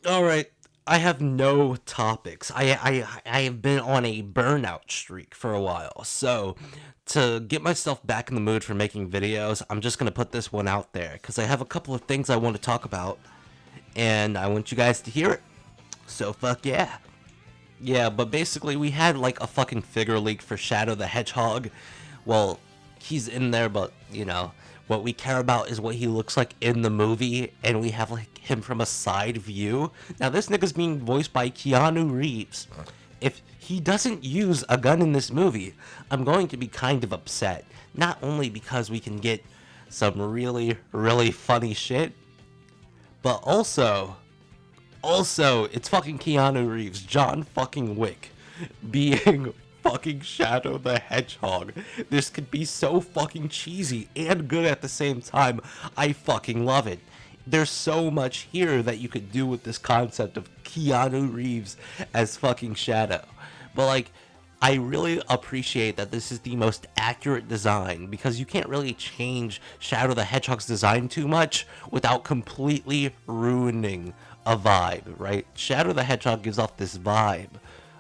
Alright, I have no topics. I have been on a burnout streak for a while, so to get myself back in the mood for making videos, I'm just gonna put this one out there, because I have a couple of things I want to talk about, and I want you guys to hear it. So fuck yeah. Yeah, but basically we had like a fucking figure leak for Shadow the Hedgehog. Well, he's in there, but what we care about is what he looks like in the movie, and we have like him from a side view. Now this nigga's being voiced by Keanu Reeves. If he doesn't use a gun in this movie, I'm going to be kind of upset. Not only because we can get some really, really funny shit, but also, it's fucking Keanu Reeves, John fucking Wick, being fucking Shadow the Hedgehog. This could be so fucking cheesy and good at the same time. I fucking love it. There's so much here that you could do with this concept of Keanu Reeves as fucking Shadow. But like, I really appreciate that this is the most accurate design, because you can't really change Shadow the Hedgehog's design too much without completely ruining a vibe, right? Shadow the Hedgehog gives off this vibe,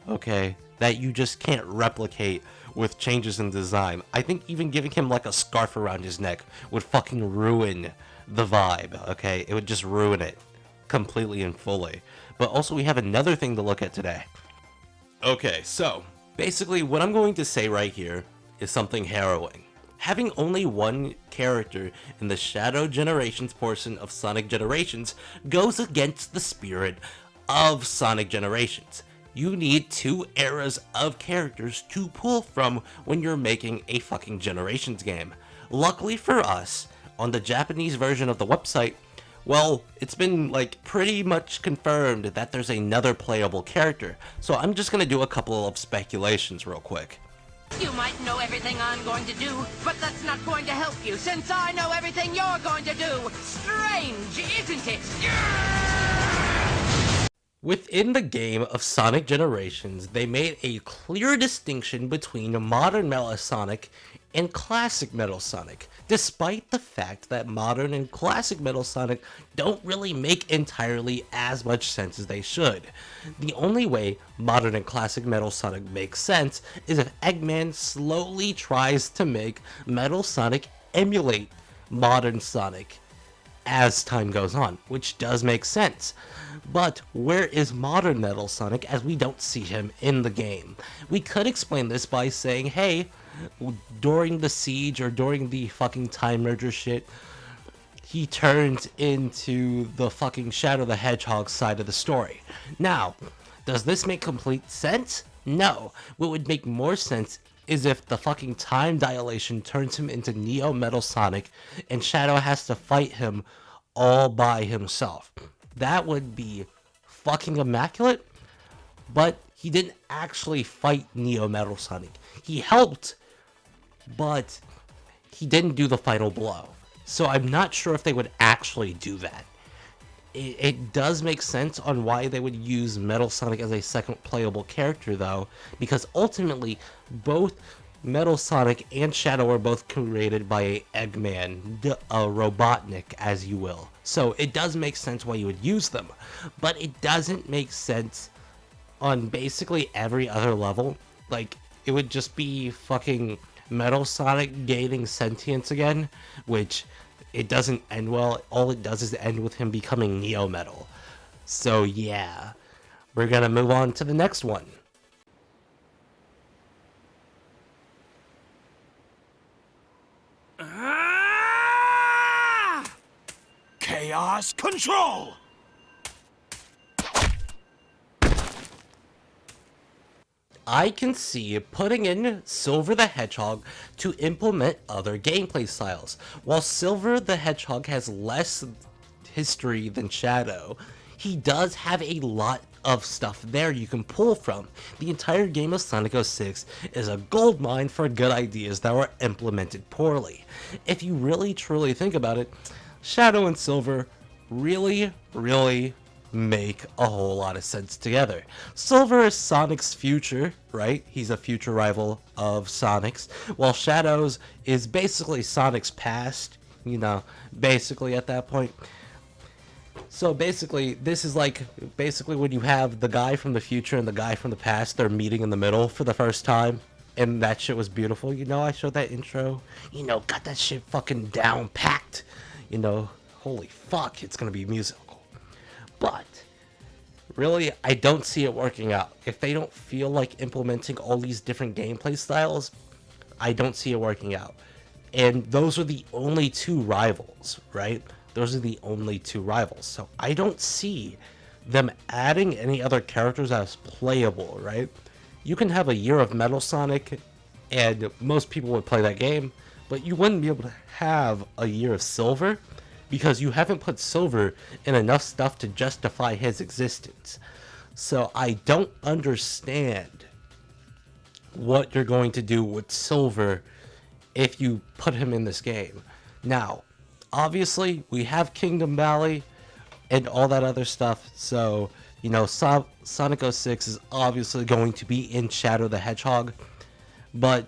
okay, that you just can't replicate with changes in design. I think even giving him like a scarf around his neck would fucking ruin the vibe, okay? It would just ruin it completely and fully. But also we have another thing to look at today. Okay, so basically what I'm going to say right here is something harrowing. Having only one character in the Shadow Generations portion of Sonic Generations goes against the spirit of Sonic Generations. You need two eras of characters to pull from when you're making a fucking Generations game. Luckily for us, on the Japanese version of the website, well, it's been like pretty much confirmed that there's another playable character, so I'm just gonna do a couple of speculations real quick. You might know everything I'm going to do, but that's not going to help you, since I know everything you're going to do. Strange, isn't it? Within the game of Sonic Generations, they made a clear distinction between modern Metal Sonic and classic Metal Sonic, despite the fact that modern and classic Metal Sonic don't really make entirely as much sense as they should. The only way modern and classic Metal Sonic makes sense is if Eggman slowly tries to make Metal Sonic emulate modern Sonic as time goes on, which does make sense. But where is modern Metal Sonic, as we don't see him in the game? We could explain this by saying, hey, during the siege or during the fucking time merger shit, he turned into the fucking Shadow the Hedgehog side of the story. Now, does this make complete sense? No. What would make more sense is if the fucking time dilation turns him into Neo Metal Sonic and Shadow has to fight him all by himself. That would be fucking immaculate, but he didn't actually fight Neo Metal Sonic. He helped, but he didn't do the final blow. So I'm not sure if they would actually do that. It does make sense on why they would use Metal Sonic as a second playable character, though, because ultimately both Metal Sonic and Shadow are both created by Eggman, a Robotnik, as you will. So it does make sense why you would use them, but it doesn't make sense on basically every other level. Like, it would just be fucking Metal Sonic gaining sentience again, which it doesn't end well. All it does is end with him becoming Neo Metal. So yeah, we're gonna move on to the next one. Chaos Control! I can see putting in Silver the Hedgehog to implement other gameplay styles. While Silver the Hedgehog has less history than Shadow, he does have a lot of stuff there you can pull from. The entire game of Sonic 06 is a goldmine for good ideas that were implemented poorly. If you really truly think about it, Shadow and Silver really make a whole lot of sense together. Silver is Sonic's future, right? He's a future rival of Sonic's, while Shadows is basically Sonic's past, basically at that point. So basically, this is like basically when you have the guy from the future and the guy from the past, they're meeting in the middle for the first time, and that shit was beautiful. You know, I showed that intro. You know, got that shit fucking down packed. You know, holy fuck, it's gonna be musical. But really, I don't see it working out. If they don't feel like implementing all these different gameplay styles, I don't see it working out. And those are the only two rivals, right? Those are the only two rivals. So I don't see them adding any other characters as playable, right? You can have a year of Metal Sonic, and most people would play that game, but you wouldn't be able to have a year of Silver because you haven't put Silver in enough stuff to justify his existence. So I don't understand what you're going to do with Silver if you put him in this game. Now, obviously, we have Kingdom Valley and all that other stuff, so, you know, Sonic 06 is obviously going to be in Shadow the Hedgehog, but,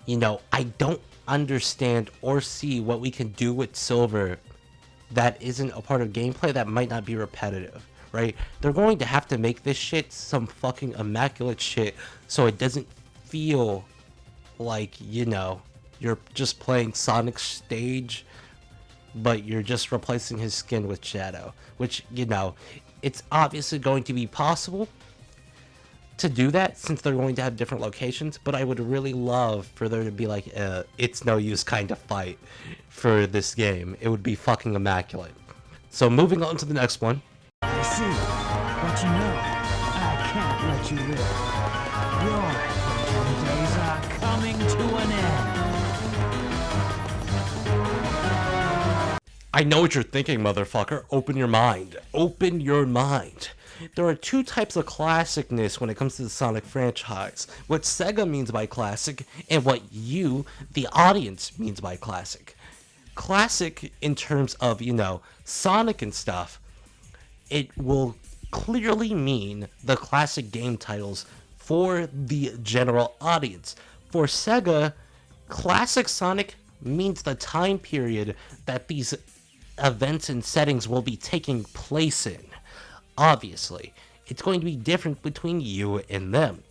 you know, I don't understand or see what we can do with Silver that isn't a part of gameplay that might not be repetitive, right? They're going to have to make this shit some fucking immaculate shit so it doesn't feel like, you know, you're just playing Sonic's stage, but you're just replacing his skin with Shadow, which, you know, it's obviously going to be possible to do that since they're going to have different locations, but I would really love for there to be like a it's no use kind of fight for this game. It would be fucking immaculate. So moving on to the next one. I see, but you know, I can't let you live. Your adventuring days are coming to an end. I know what you're thinking, motherfucker. Open your mind. Open your mind. There are two types of classicness when it comes to the Sonic franchise. What Sega means by classic and what you, the audience, means by classic. Classic in terms of, you know, Sonic and stuff, it will clearly mean the classic game titles for the general audience. For Sega, classic Sonic means the time period that these events and settings will be taking place in. Obviously, it's going to be different between you and them.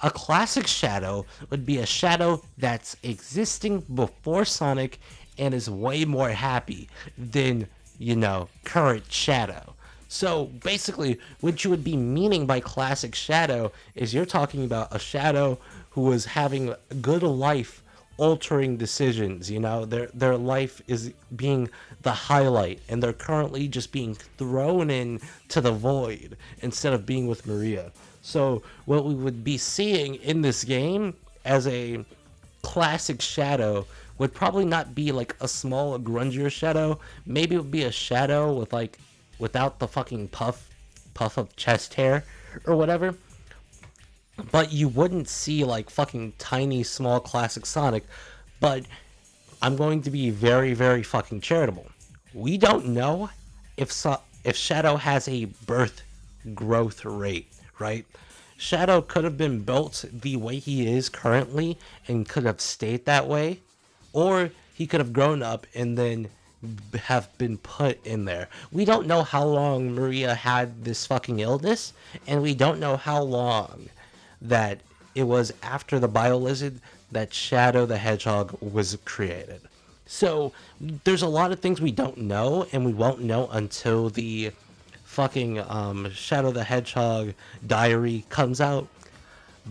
A classic Shadow would be a Shadow that's existing before Sonic and is way more happy than, you know, current Shadow. So basically, what you would be meaning by classic Shadow is you're talking about a Shadow who was having a good life altering decisions, you know, their life is being the highlight and they're currently just being thrown in to the void instead of being with Maria. So what we would be seeing in this game as a classic Shadow would probably not be like a small grungier Shadow. Maybe it would be a Shadow with like without the fucking puff of chest hair or whatever. But you wouldn't see like fucking tiny small classic Sonic. But I'm going to be very, very fucking charitable. We don't know if Shadow has a birth growth rate, right? Shadow could have been built the way he is currently and could have stayed that way, or he could have grown up and then have been put in there. We don't know how long Maria had this fucking illness, and we don't know how long that it was after the Biolizard that Shadow the Hedgehog was created. So there's a lot of things we don't know, and we won't know until the fucking Shadow the Hedgehog diary comes out.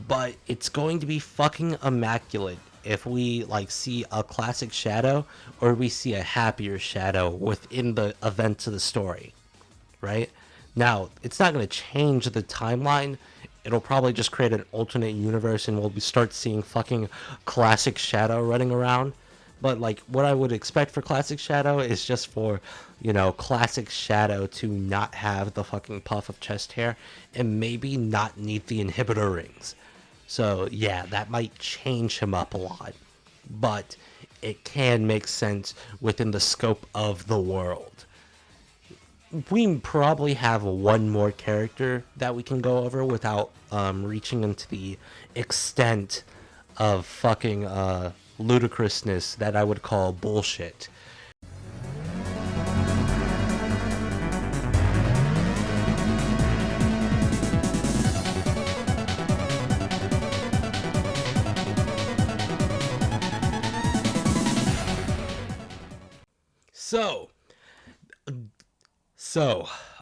But it's going to be fucking immaculate if we like see a classic Shadow or we see a happier Shadow within the events of the story, right? Now, it's not going to change the timeline. It'll probably just create an alternate universe and we'll start seeing fucking classic Shadow running around. But like what I would expect for classic Shadow is just for, you know, classic Shadow to not have the fucking puff of chest hair and maybe not need the inhibitor rings. So yeah, that might change him up a lot. But it can make sense within the scope of the world. We probably have one more character that we can go over without reaching into the extent of fucking ludicrousness that I would call bullshit.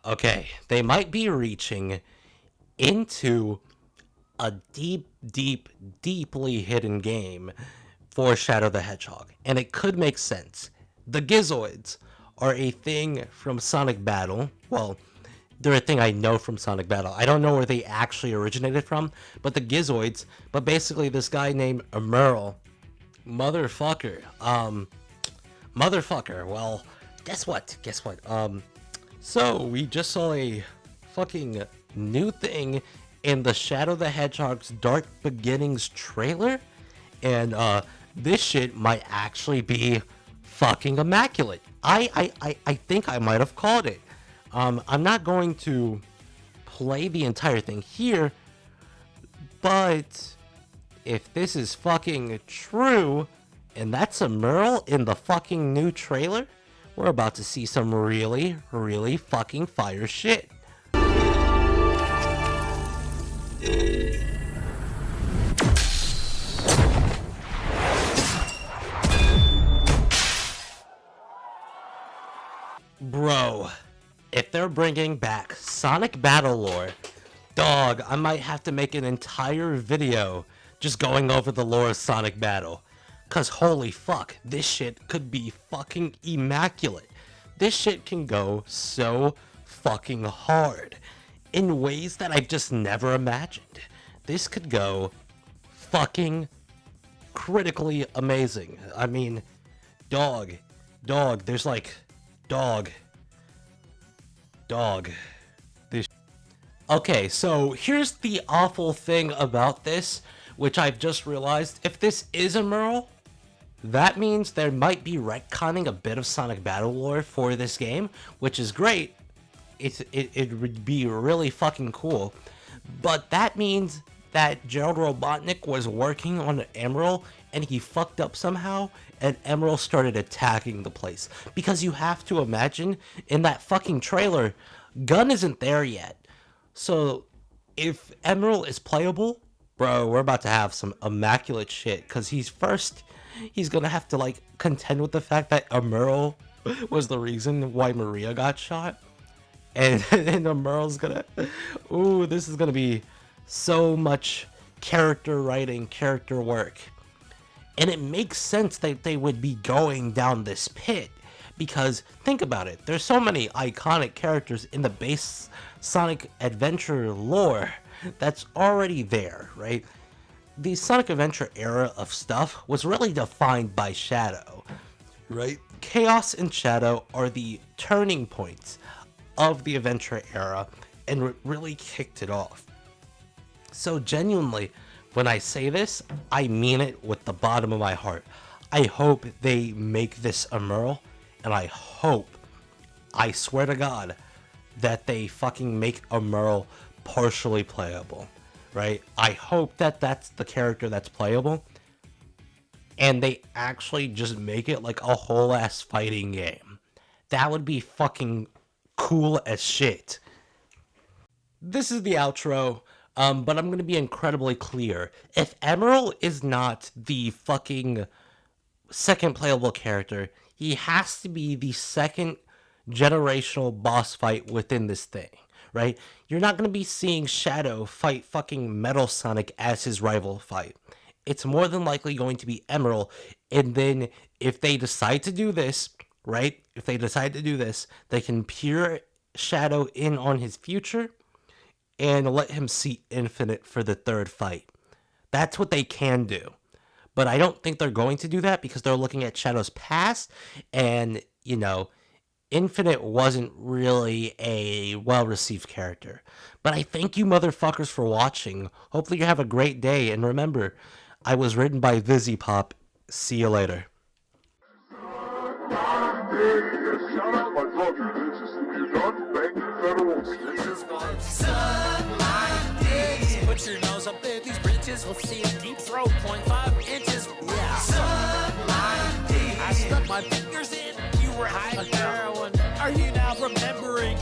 Okay, they might be reaching into a deeply hidden game for Shadow the Hedgehog, and it could make sense. The Gizoids are a thing from Sonic Battle. Well, they're a thing I know from Sonic Battle. I don't know where they actually originated from, but the Gizoids, but basically this guy named Merle, motherfucker, well, guess what, so we just saw a fucking new thing in the Shadow the Hedgehog's Dark Beginnings trailer, and this shit might actually be fucking immaculate. I think I might have called it. I'm not going to play the entire thing here, but if this is fucking true, and that's a Merle in the fucking new trailer, we're about to see some really fucking fire shit. Bro, if they're bringing back Sonic Battle lore, dog, I might have to make an entire video just going over the lore of Sonic Battle. Cause holy fuck, this shit could be fucking immaculate. This shit can go so fucking hard in ways that I've just never imagined. This could go fucking critically amazing. I mean, dog, there's like, dog. This. Okay, so here's the awful thing about this, which I've just realized. If this is a Merle, that means there might be retconning a bit of Sonic Battle lore for this game, which is great. It would be really fucking cool. But that means that Gerald Robotnik was working on Emerald and he fucked up somehow, and Emerald started attacking the place. Because you have to imagine, in that fucking trailer, Gun isn't there yet. So if Emerald is playable, bro, we're about to have some immaculate shit. Because he's gonna have to like contend with the fact that Emerald was the reason why Maria got shot. And Emerald's gonna, ooh, this is gonna be so much character writing, character work. And it makes sense that they would be going down this pit, because think about it, there's so many iconic characters in the base Sonic Adventure lore that's already there, right? The Sonic Adventure era of stuff was really defined by Shadow, right? Chaos and Shadow are the turning points of the Adventure era and really kicked it off. So genuinely, when I say this, I mean it with the bottom of my heart. I hope they make this a Merle, and I hope, I swear to God, that they fucking make a Merle partially playable, right? I hope that that's the character that's playable, and they actually just make it like a whole ass fighting game. That would be fucking cool as shit. This is the outro. But I'm going to be incredibly clear. If Emerald is not the fucking second playable character, he has to be the second generational boss fight within this thing, right? You're not going to be seeing Shadow fight fucking Metal Sonic as his rival fight. It's more than likely going to be Emerald, and then if they decide to do this, right? If they decide to do this, they can peer Shadow in on his future and let him see Infinite for the third fight. That's what they can do. But I don't think they're going to do that because they're looking at Shadow's past, and, you know, Infinite wasn't really a well-received character. But I thank you motherfuckers for watching. Hopefully you have a great day, and remember, I was written by VisiPop. See you later. Put your nose up in these bridges. We'll see a deep throat, 0.5 inches. Yeah. Suck my dick. I stuck my fingers in. You were high on heroin. Are you now remembering?